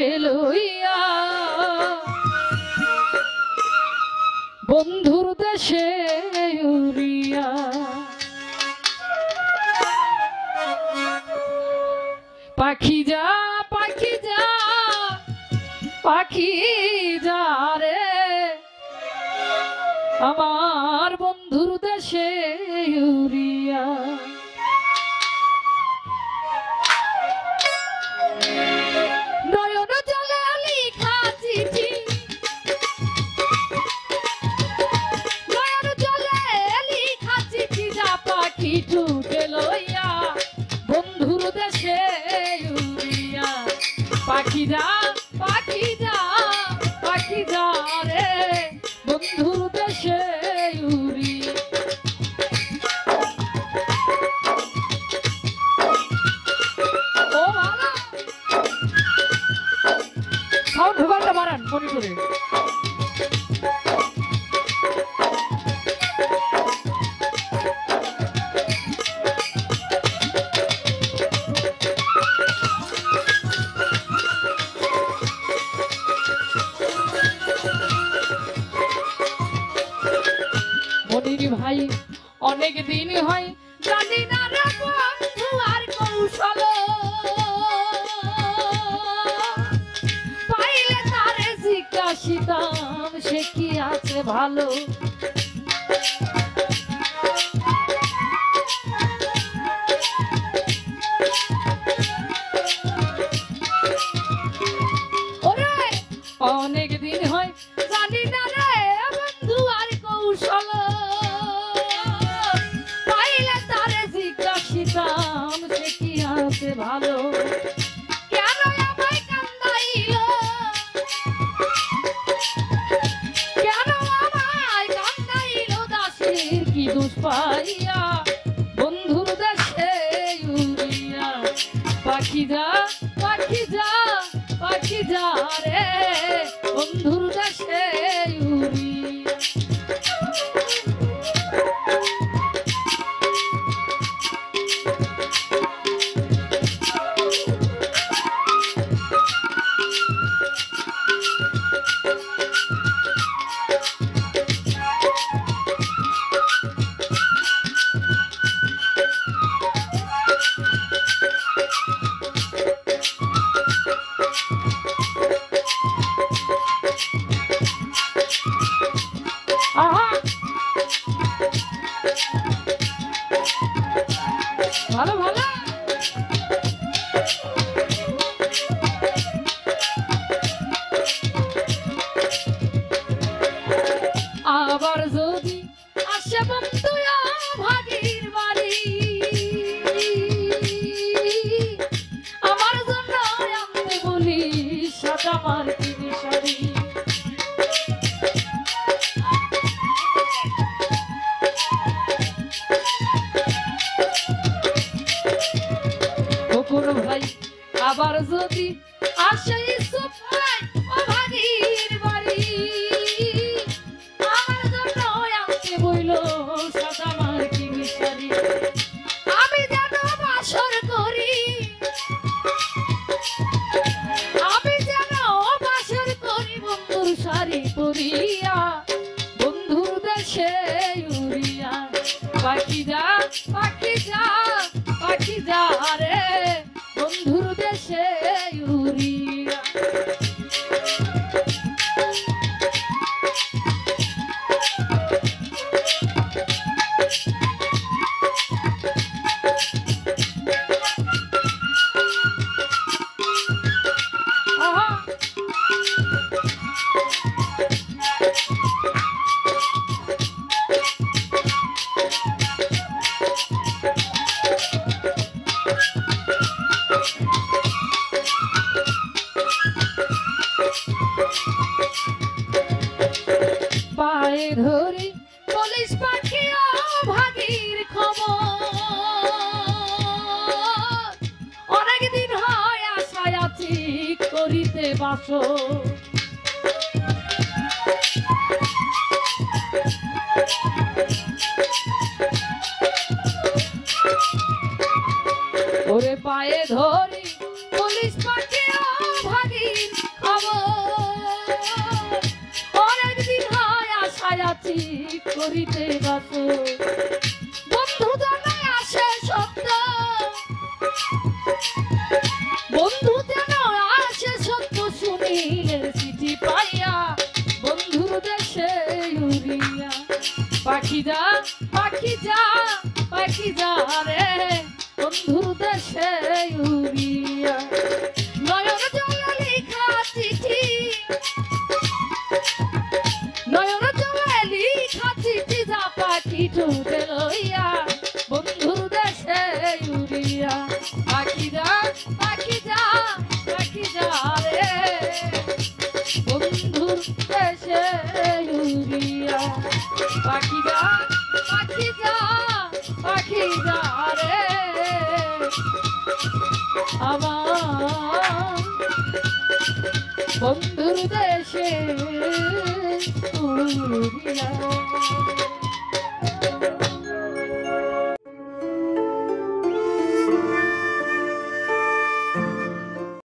ছুটে লইয়া বন্ধুর দেশে উড়িয়া। পাখি যা পাখি যা পাখি যা রে আমার বন্ধুর দেশে উড়িয়া। নয়ন জলে লিখা চিঠি, নয়ন জলে লিখা চিঠি যা পাখি ছুটে লইয়া বন্ধুর দেশে উড়িয়া। পাখি যা পাখি যা পাখি যা রে বন্ধুর দেশে উড়িয়া। ও ভালো সাউন্ড ভোকালটা বাড়ান মনে করে। মনির ভাই অনেক দিন হয় জানি না রে বন্ধু আর কৌশল, পাইলে তারে জিজ্ঞাসিতাম সে কি আছে ভালো। ওরে অনেক দিন হয় জানি না রে বন্ধু আর কৌশল, পাইলে তারে জিজ্ঞাসিতাম সে কি আছে ভালো। কেন আমায় কান্দাইল, কেন আমায় কান্দাইল দাসের কি দোষ পাইয়া বন্ধুর দেশে উড়িয়া। পাখি যা পাখি যা পাখি যা রে বন্ধুর দেশে উড়িয়া। ভালো ভালো আবার যদি আসে বন্ধু ভাগির বাড়ি, আমার জন্য আনতে বলি সাদা মার্কিনি শাড়ি। ভাই আবার যদি আসে ও ভাগির বাড়ি, আমার জন্য আনতে বইল সাদা মার্কিনি শাড়ি। আমি যেন বাসর করি, আমি যেন বাসর করি বন্ধুর শাড়ি পরিয়া বন্ধুর দেশে উড়িয়া। পাখি যা পাখি যা পাখি যা রে বন্ধুর দেশে উড়িয়া। পায়ে ধরি পুলিশ পাখি ও ভাগির খবর, অনেকদিন হয় আশায় আছি করিতে বাসর। ওরে পায়ে ধরি পুলিশ পাখি ও ভাগির করিতে বাসো বন্ধু জানাই আসে সত্য বন্ধু যেন আসে সত্য শুনিলে চিঠি পাইয়া বন্ধুর দেশে উড়িয়া পাখি যা পাখি যা পাখি যা রে বন্ধুর দেশে উড়িয়া নয়ন জলে লেখা চিঠি নয়ন জলে লেখা চিঠি যা পাখি ঠোঁটে লইয়া বন্ধুর দেশে উড়িয়া পাখি যা পাখি যা পাখি যা রে বন্ধুর দেশে উড়িয়া পাখি যা পাখি যা পাখি যা রে আমার বন্ধুর দেশে উড়িয়া